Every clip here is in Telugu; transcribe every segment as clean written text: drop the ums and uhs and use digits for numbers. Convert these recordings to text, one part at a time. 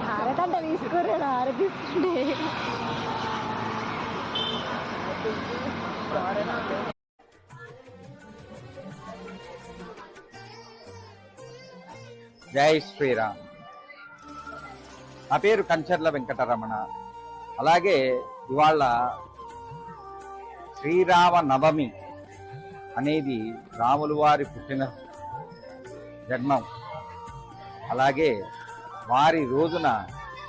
హారతంట తీసుకోరు హారతిస్తుండే. జై శ్రీరామ్. నా పేరు కంచర్ల వెంకటరమణ. అలాగే ఇవాళ శ్రీరామ నవమి అనేది రాములు వారి పుట్టిన జన్మం. అలాగే వారి రోజున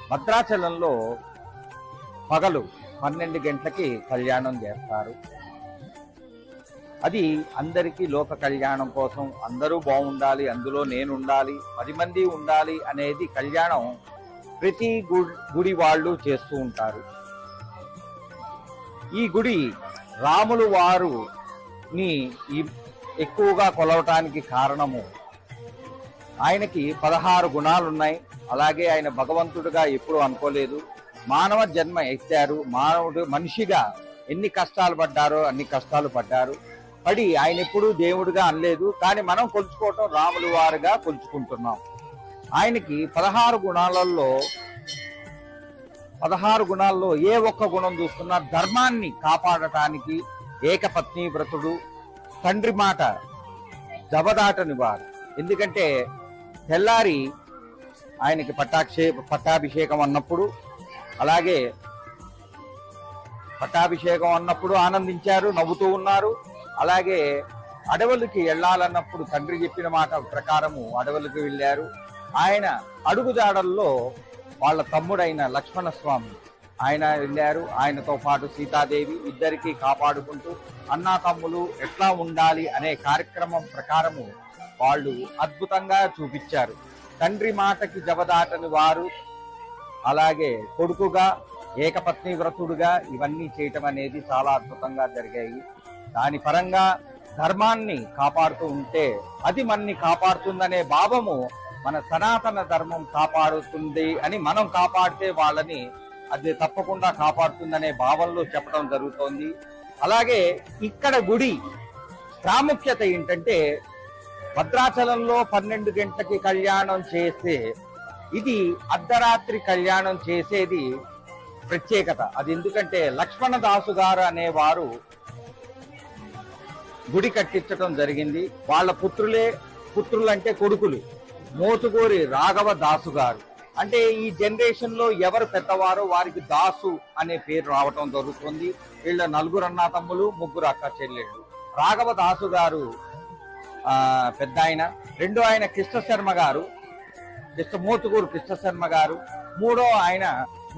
భద్రాచలంలో పగలు 12 గంటలకి కళ్యాణం చేస్తారు. అది అందరికీ లోక కళ్యాణం కోసం, అందరూ బాగుండాలి, అందులో నేను ఉండాలి, 10 మంది ఉండాలి అనేది కళ్యాణం ప్రతి గుడి వాళ్ళు చేస్తూ ఉంటారు. ఈ గుడి రాములు వారుని ఎక్కువగా కొలవటానికి కారణము ఆయనకి 16 గుణాలున్నాయి. అలాగే ఆయన భగవంతుడిగా ఎప్పుడూ అనుకోలేదు. మానవ జన్మ ఎత్తారు. మనిషిగా ఎన్ని కష్టాలు పడ్డారో అన్ని కష్టాలు పడ్డారు. పడి ఆయన ఎప్పుడూ దేవుడిగా అనలేదు. కానీ మనం కొలుచుకోవటం రాములు వారుగా కొలుచుకుంటున్నాం. ఆయనకి 16 గుణాల్లో ఏ ఒక్క గుణం చూస్తున్నా ధర్మాన్ని కాపాడటానికి ఏకపత్ని వ్రతుడు, తండ్రి మాట జబదాటని వారు. ఎందుకంటే తెల్లారి ఆయనకి పట్టాభిషేకం అన్నప్పుడు, అలాగే పట్టాభిషేకం అన్నప్పుడు ఆనందించారు, నవ్వుతూ ఉన్నారు. అలాగే అడవులకి వెళ్ళాలన్నప్పుడు తండ్రి చెప్పిన మాట ప్రకారము అడవులకు వెళ్ళారు. ఆయన అడుగుజాడల్లో వాళ్ళ తమ్ముడైన లక్ష్మణస్వామి ఆయన వెళ్ళారు. ఆయనతో పాటు సీతాదేవి ఇద్దరికి కాపాడుకుంటూ అన్నా తమ్ములు ఎట్లా ఉండాలి అనే కార్యక్రమం ప్రకారము వాళ్ళు అద్భుతంగా చూపించారు. తండ్రి మాటకి జబదాటని వారు, అలాగే కొడుకుగా ఏకపత్ని వ్రతుడుగా ఇవన్నీ చేయటం అనేది చాలా అద్భుతంగా జరిగాయి. దాని పరంగా ధర్మాన్ని కాపాడుతూ ఉంటే అది మనని కాపాడుతుందనే భావము, మన సనాతన ధర్మం కాపాడుతుంది అని మనం కాపాడితే వాళ్ళని అది తప్పకుండా కాపాడుతుందనే భావంలో చెప్పడం జరుగుతోంది. అలాగే ఇక్కడ గుడి ప్రాముఖ్యత ఏంటంటే భద్రాచలంలో 12 గంటలకి కళ్యాణం చేస్తే ఇది అర్ధరాత్రి కళ్యాణం చేసేది ప్రత్యేకత. అది ఎందుకంటే లక్ష్మణదాసు గారు అనేవారు గుడి కట్టించడం జరిగింది. వాళ్ళ పుత్రులంటే కొడుకులు మోతుగోరి రాఘవ దాసు గారు. అంటే ఈ జనరేషన్ లో ఎవరు పెద్దవారో వారికి దాసు అనే పేరు రావటం జరుగుతుంది. వీళ్ళ 4 అన్నా తమ్ములు, 3 అక్క చెల్లెళ్ళు. రాఘవ దాసు గారు పెద్ద ఆయన. రెండో ఆయన కృష్ణశర్మ గారు, మోతుగూరు కృష్ణశర్మ గారు. మూడో ఆయన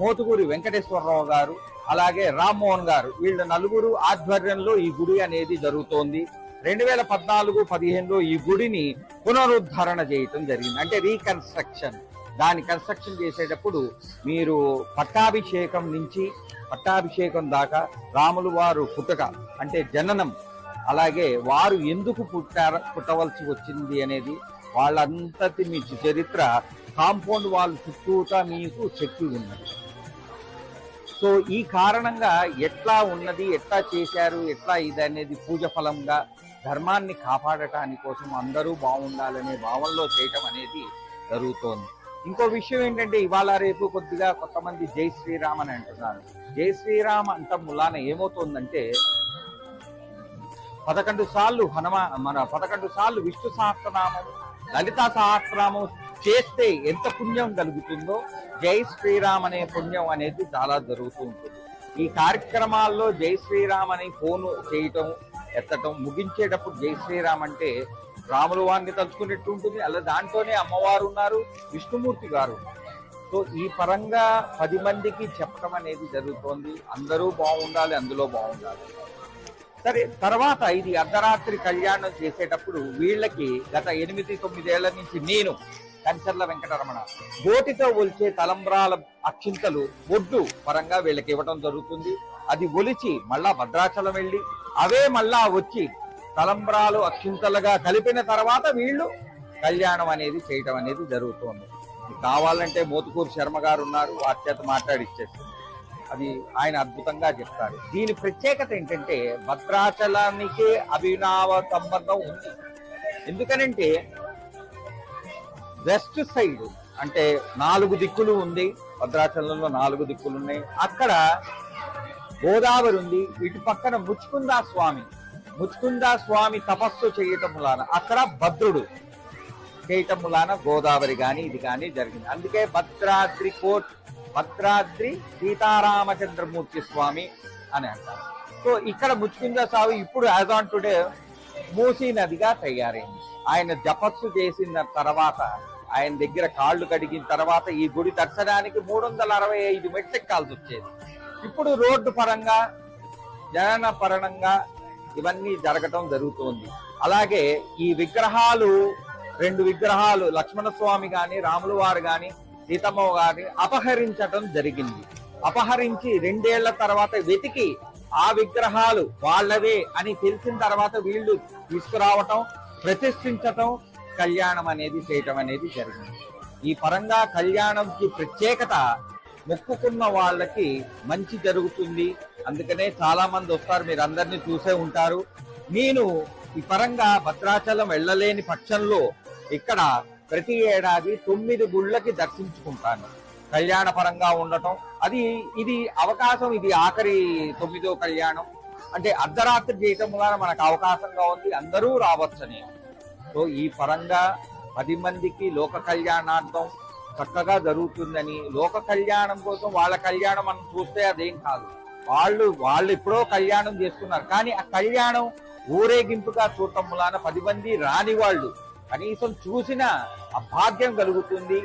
మోతుగూరి వెంకటేశ్వరరావు గారు, అలాగే రామ్మోహన్ గారు. వీళ్ళ 4 ఆధ్వర్యంలో ఈ గుడి అనేది జరుగుతోంది. 2014-15లో ఈ గుడిని పునరుద్ధరణ చేయటం జరిగింది. అంటే రీకన్స్ట్రక్షన్. దాని కన్స్ట్రక్షన్ చేసేటప్పుడు మీరు పట్టాభిషేకం దాకా రాములు వారు పుట్టుక అంటే జననం, అలాగే వారు ఎందుకు పుట్టవలసి వచ్చింది అనేది వాళ్ళంతటి మీ చరిత్ర కాంపౌండ్ వాళ్ళ చుట్టూతా మీకు చెక్కి ఉన్నది. సో ఈ కారణంగా ఎట్లా ఉన్నది, ఎట్లా చేశారు, ఎట్లా ఇది అనేది పూజ ఫలంగా ధర్మాన్ని కాపాడటానికి కోసం అందరూ బాగుండాలనే భావంలో చేయటం అనేది జరుగుతోంది. ఇంకో విషయం ఏంటంటే ఇవాళ రేపు కొద్దిగా కొంతమంది జై శ్రీరామ్ అని అంటున్నారు. జై శ్రీరామ్ అంట ములాన ఏమవుతోందంటే 11 సార్లు 11 సార్లు విష్ణు సహస్రనామం, లలితా సహస్రనామం చేస్తే ఎంత పుణ్యం కలుగుతుందో జై శ్రీరామ్ అనే పుణ్యం అనేది చాలా జరుగుతూ ఉంటుంది. ఈ కార్యక్రమాల్లో జై శ్రీరామ్ అని ఫోను చేయటం, ఎత్తటం, ముగించేటప్పుడు జై శ్రీరామ్ అంటే రాములు వారిని తలుచుకునేట్టు ఉంటుంది. అలా దాంట్లోనే అమ్మవారు ఉన్నారు, విష్ణుమూర్తి గారు. సో ఈ పరంగా 10 మందికి చెప్పడం అనేది జరుగుతోంది. అందరూ బాగుండాలి, అందులో బాగుండాలి. సరే, తర్వాత ఇది అర్ధరాత్రి కళ్యాణం చేసేటప్పుడు వీళ్ళకి గత 8-9 ఏళ్ల నుంచి నేను కంచర్ల వెంకటరమణ గోటితో ఒలిచే తలంబ్రాల అక్షింతలు ఒడ్డు పరంగా వీళ్ళకి ఇవ్వటం జరుగుతుంది. అది ఒలిచి మళ్ళా భద్రాచలం వెళ్ళి అవే మళ్ళా వచ్చి తలంబ్రాలు అక్షింతలుగా కలిపిన తర్వాత వీళ్ళు కళ్యాణం అనేది చేయటం అనేది జరుగుతుంది. కావాలంటే మోతుకూరు శర్మ గారు ఉన్నారు, వారి చేత మాట్లాడిచ్చేస్తుంది. అది ఆయన అద్భుతంగా చెప్తారు. దీని ప్రత్యేకత ఏంటంటే భద్రాచలానికే అభినవ సంబంధం ఉంది. ఎందుకనంటే వెస్ట్ సైడ్ అంటే 4 దిక్కులు ఉంది. భద్రాచలంలో 4 దిక్కులు ఉన్నాయి. అక్కడ గోదావరి ఉంది. ఇటు పక్కన ముచ్చుకుందా స్వామి తపస్సు చేయటం వలన అక్కడ భద్రుడు చేయటం వలన గోదావరి గాని ఇది గాని జరిగింది. అందుకే భద్రాద్రి సీతారామచంద్రమూర్తి స్వామి అని అంటారు. సో ఇక్కడ ముచ్చుకుందా స్వామి ఇప్పుడు యాజ్ ఆన్ టుడే మూసీ నదిగా తయారైంది. ఆయన జపస్సు చేసిన తర్వాత, ఆయన దగ్గర కాళ్ళు కడిగిన తర్వాత ఈ గుడి దర్శనానికి 365 మెట్లు ఎక్కాల్సి వచ్చేది. ఇప్పుడు రోడ్డు పరంగా, జనన పరంగా ఇవన్నీ జరగటం జరుగుతోంది. అలాగే ఈ విగ్రహాలు 2 విగ్రహాలు లక్ష్మణస్వామి గాని, రాముల వారు గాని, సీతమ్మ గారిని అపహరించటం జరిగింది. అపహరించి 2 ఏళ్ల తర్వాత వెతికి ఆ విగ్రహాలు వాళ్ళవే అని తెలిసిన తర్వాత వీళ్ళు తీసుకురావటం, ప్రతిష్ఠించటం, కళ్యాణం అనేది చేయటం అనేది జరిగింది. ఈ పరంగా కళ్యాణంకి ప్రత్యేకత, మొక్కుకున్న వాళ్ళకి మంచి జరుగుతుంది. అందుకనే చాలా మంది వస్తారు, మీరు అందరినీ చూసే ఉంటారు. నేను ఈ పరంగా భద్రాచలం వెళ్ళలేని పక్షంలో ఇక్కడ ప్రతి ఏడాది 9 గుళ్ళకి దర్శించుకుంటాను. కళ్యాణ పరంగా ఉండటం ఇది అవకాశం. ఇది ఆఖరి 9వ కళ్యాణం. అంటే అర్ధరాత్రి చేయటం వల్ల మనకు అవకాశంగా ఉంది, అందరూ రావచ్చని. సో ఈ పరంగా 10 మందికి లోక కళ్యాణార్థం చక్కగా జరుగుతుందని, లోక కళ్యాణం కోసం వాళ్ళ కళ్యాణం మనం చూస్తే అదేం కాదు. వాళ్ళు ఎప్పుడో కళ్యాణం చేసుకున్నారు, కానీ ఆ కళ్యాణం ఊరేగింపుగా చూడటం వలన 10 మంది రాని వాళ్ళు కనీసం చూసిన ఆ భాగ్యం కలుగుతుంది.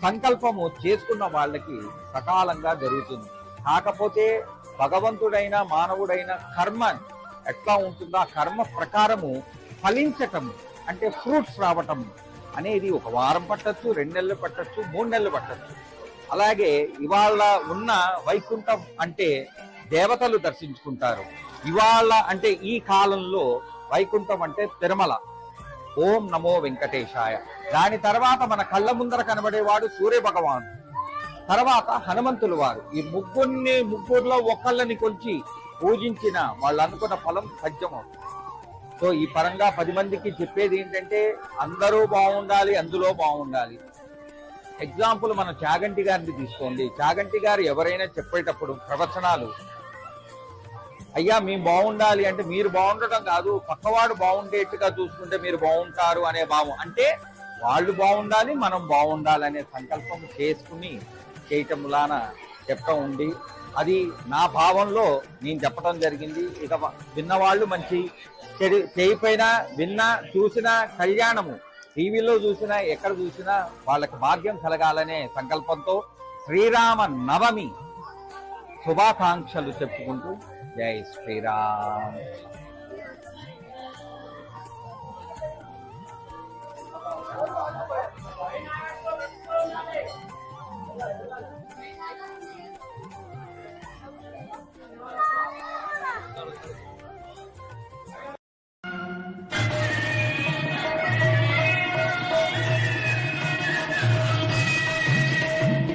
సంకల్పము చేసుకున్న వాళ్ళకి సకాలంగా జరుగుతుంది. కాకపోతే భగవంతుడైనా మానవుడైనా కర్మ ఎట్లా ఉంటుందో ఆ కర్మ ప్రకారము ఫలించటం, అంటే ఫ్రూట్స్ రావటం అనేది 1 వారం పట్టచ్చు, 2 నెలలు పట్టచ్చు, 3 నెలలు పట్టచ్చు. అలాగే ఇవాళ ఉన్న వైకుంఠం అంటే దేవతలు దర్శించుకుంటారు. ఇవాళ అంటే ఈ కాలంలో వైకుంఠం అంటే తిరుమల, ఓం నమో వెంకటేశాయ. దాని తర్వాత మన కళ్ళ ముందర కనబడేవాడు సూర్య భగవాను, తర్వాత హనుమంతుల వారు. ఈ ముగ్గురులో ఒకళ్ళని కొలిచి పూజించిన వాళ్ళు అనుకున్న ఫలం సత్యం అవుతుంది. సో ఈ పరంగా 10 మందికి చెప్పేది ఏంటంటే అందరూ బాగుండాలి, అందులో బాగుండాలి. ఎగ్జాంపుల్ మనం చాగంటి గారిని తీసుకోండి. చాగంటి గారు ఎవరైనా చెప్పేటప్పుడు ప్రవచనాలు, అయ్యా మేము బాగుండాలి అంటే మీరు బాగుండటం కాదు, పక్కవాడు బాగుండేట్టుగా చూసుకుంటే మీరు బాగుంటారు అనే భావం. అంటే వాళ్ళు బాగుండాలి, మనం బాగుండాలి అనే సంకల్పం చేసుకుని చేయటం వలన చెప్పడం ఉంది. అది నా భావంలో నేను చెప్పడం జరిగింది. ఇక విన్నవాళ్ళు మంచి, చేయిపోయినా విన్నా చూసినా కళ్యాణము టీవీలో చూసినా ఎక్కడ చూసినా వాళ్ళకి భాగ్యం కలగాలనే సంకల్పంతో శ్రీరామ నవమి శుభాకాంక్షలు చెప్పుకుంటూ జై శ్రీరామ్.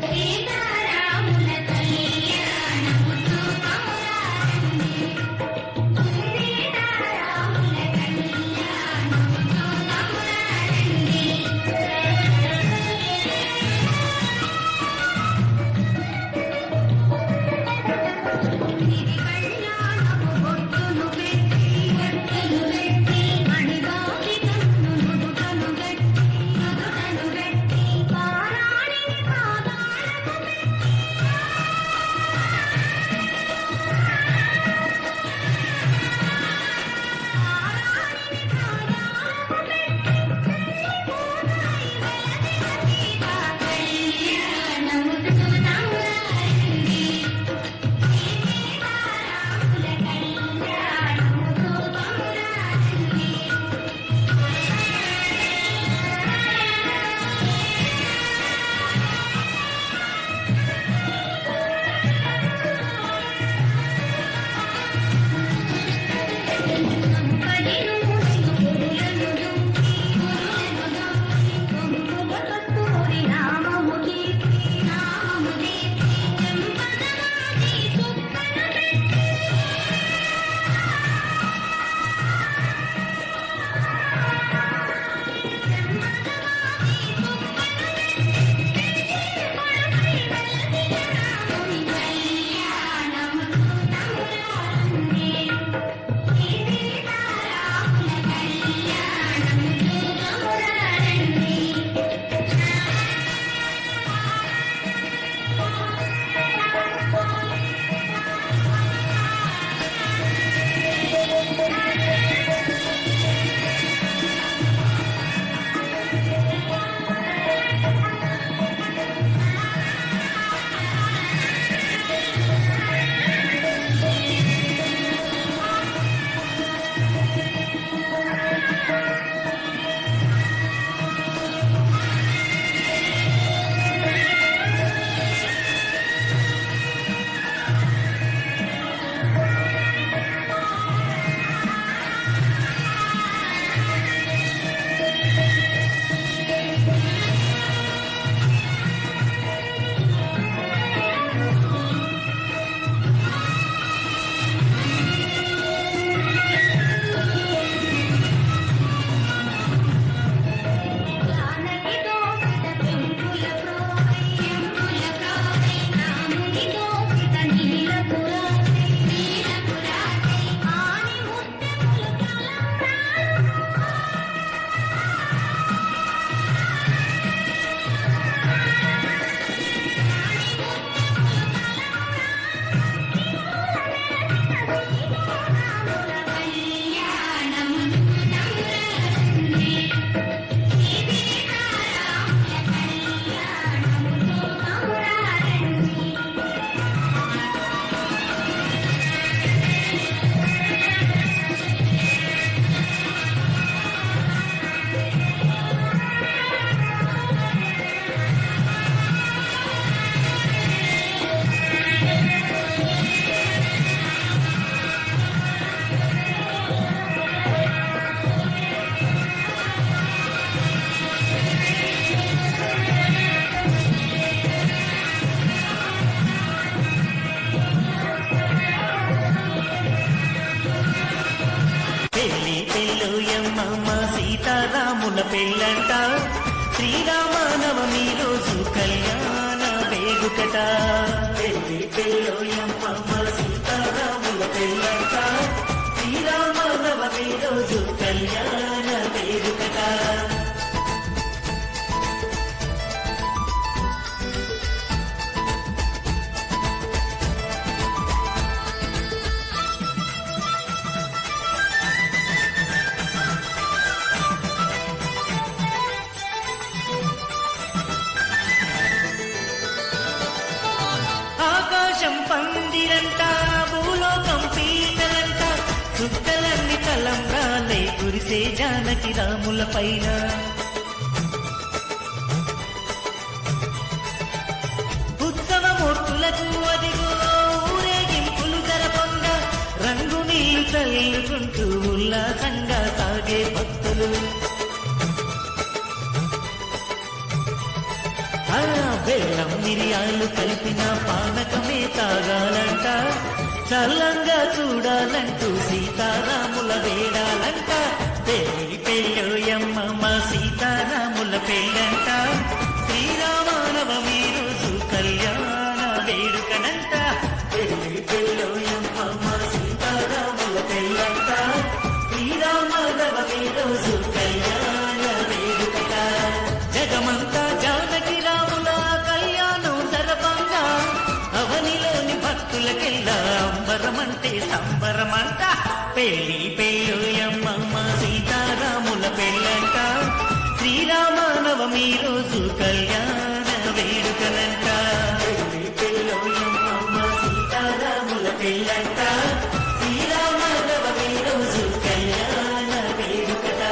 సీతారాముల కళ్యాణము చూపమురారండి. పెళ్ళంట శ్రీరామనవమి రోజు కళ్యాణ వేడుకట పెళ్లి పెళ్ళోయమ్మ సీతారాముల పెళ్ళంట శ్రీరామనవమి రోజు కళ్యాణ వేడుకట ఆకాశం పందిరంట భూలోకం పీటలంట చుక్కలన్నీ తలంబ్రాలే కురిసే జానకి రాముల పైన ఉత్సవమూర్తులకు అదిగో ఊరేగింపులు జరపంగా రంగు నీళ్లు చల్లుకుంటూ ఉల్లాసంగా సాగే భక్తులు బెల్లం మిరియాలు కలిపిన పానకమే తాగాలంట చల్లంగా చూడాలంటూ సీతారాముల వేడాలంట పెళ్లి పెళ్ళోయమ్మ మా సీతారాముల పెళ్ళంట శ్రీరామనవమి రోజు కళ్యాణ వేడుకనంట పెళ్లి పెళ్ళోయమ్మ మా సీతారాముల పెళ్ళంట శ్రీరామనవమి రోజు కళ్యాణ వేడుకట జగమంతా జానకి రాముల కళ్యాణం జరపంగా అవనిలోని భక్తులకెల్లా అంబరమంటే సంబరమంట పెళ్లి పెళ్ళోయమ్మ సీతారాముల పెళ్ళంట శ్రీరామనవమి రోజు కళ్యాణ వేడుకలంట పెళ్లి పెళ్ళోయమ్మ సీతారాముల పెళ్ళంట శ్రీరామనవమి రోజు కళ్యాణ వేడుకట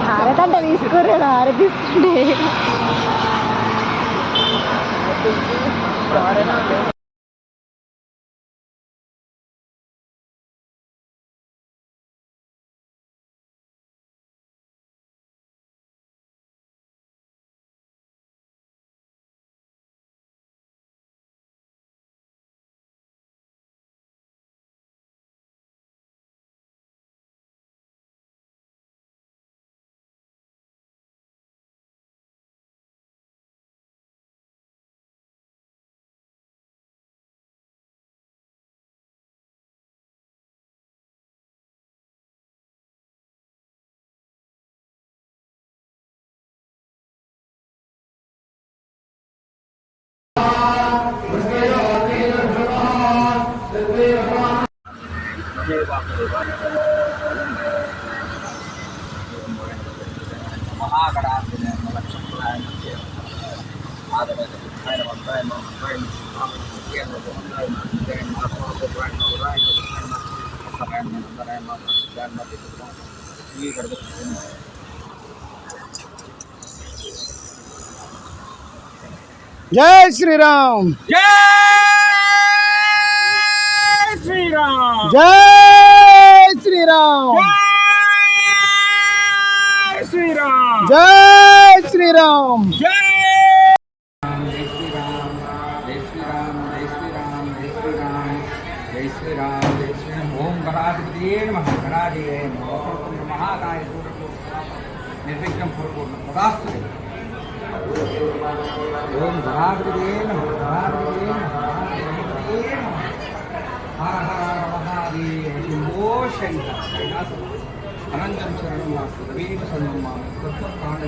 హారతంటే తీసుకోరు హార తీసుకుంటే జై శ్రీరామ్ జై శ్రీరామ్ జై శ్రీరామ్ జై శ్రీరామ్ జై శ్రీరామ్ జై ఓం గణాధిపతియే నమః గణాధిపతియే నమః మహాకాయ నిర్విఘ్నం పరిపూర్ణం తదాస్తు ఓం గణాధిపతియే నమః గణాధిపతియే నమః హర హర మహాదేవ శంభో శంకర కైలాస అనంతం శరణం నాస్తి రవీణ శరణం మామ తత్వకాండ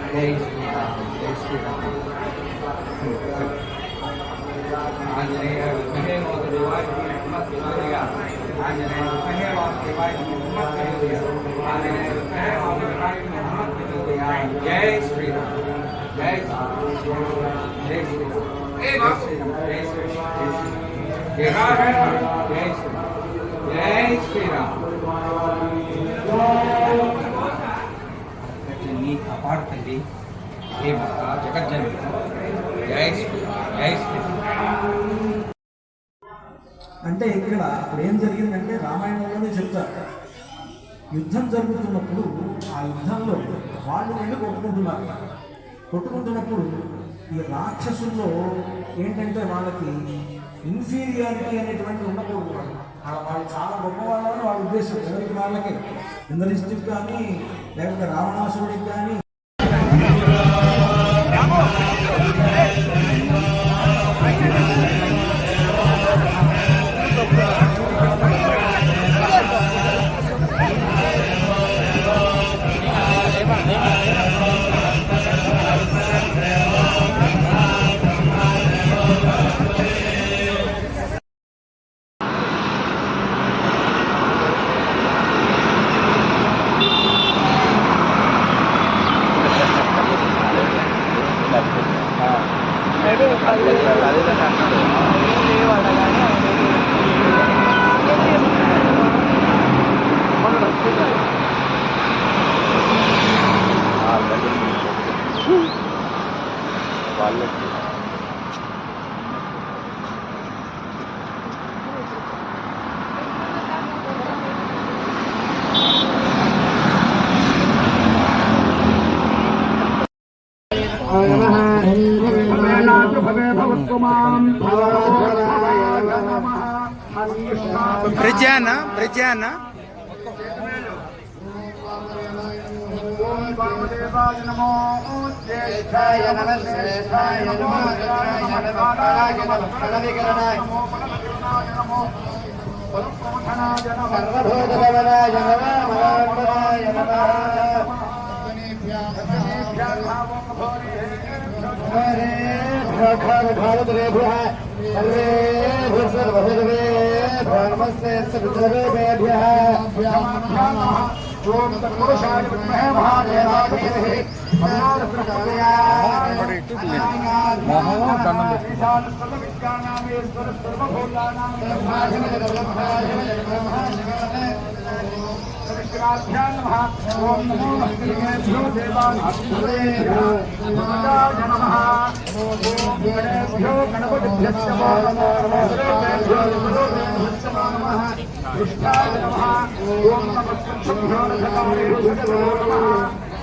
जय श्री राम जय श्री राम आंजनेय कहे और देवाय की हिम्मत दिया आंजनेय कहे और देवाय की हिम्मत दिया आंजनेय कहे और देवाय की हिम्मत दिया जय श्री राम जय श्री राम जय श्री राम जय श्री राम जय श्री राम जय श्री राम जय श्री राम नी कापाడుతుంది हे माता जगज्जननी जय श्री जय श्री అంటే ఇక్కడ ఇప్పుడు ఏం జరిగిందంటే రామాయణంలోనే చెప్తారు యుద్ధం జరుగుతున్నప్పుడు ఆ యుద్ధంలో వాళ్ళు వెళ్ళి కొట్టుకుంటున్నప్పుడు ఈ రాక్షసుల్లో ఏంటంటే వాళ్ళకి ఇన్ఫీరియారిటీ అనేటువంటి ఉండకూడదు వాళ్ళు చాలా గొప్పవాళ్ళని వాళ్ళ ఉద్దేశం ఎవరికి వాళ్ళకి ఇంద్రజిత్తుకి కానీ లేకపోతే రావణాసురుడికి కానీ ప్రజాన ప్రజాన वामदेवाय नमो ज्येष्ठाय नमः श्रेष्ठाय नमो नमस्काराय नमः फलविकरणाय नमो फलविकरणाय नमो फलप्रमथनाय नमः सर्वभूतभवनाय नमः मलाम्बराय नमः भारतरेभ्यः सर्वेभ्यः सर्वभूतभेभ्यः नमस्ते सर्वभूतभेभ्यः ओम तत्पुरुषाय विद्महे महादेवाय धीमहि ओम नमो हस्तिभ्यो देवाभ्यो नमः गणेभ्यो गणपतिभ्यश्च नमो नमः कृष्णाय नमः ओम नमः नमः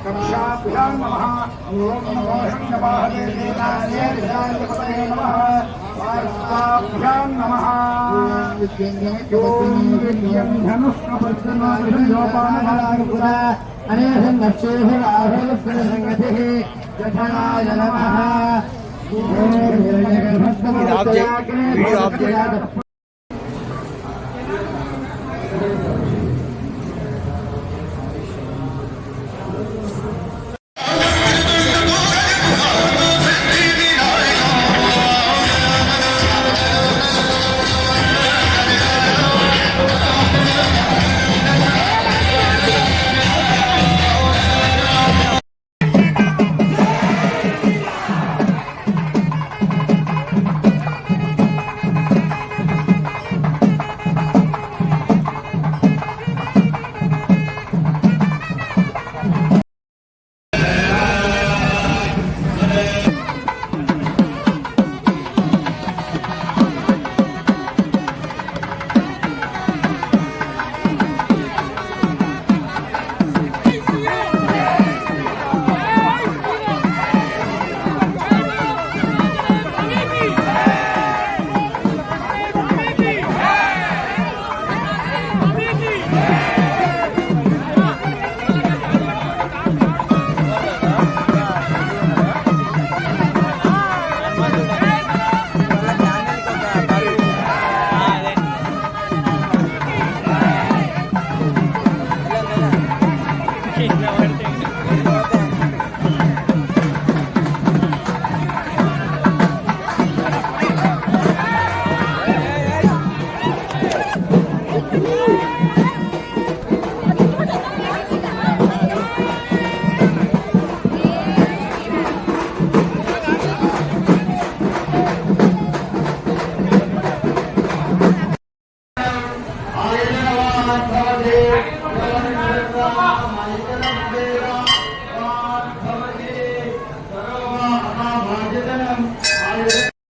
कक्षाभ्यां नमः ओम नमो शंभवादेवाय नमः वार्ताभ्यां नमः ओम विद्यं धनुष्णपद्मनाभयोपाननागुरा अनेहं नक्षेः राहुलस्करसंगतिः जठाय नमः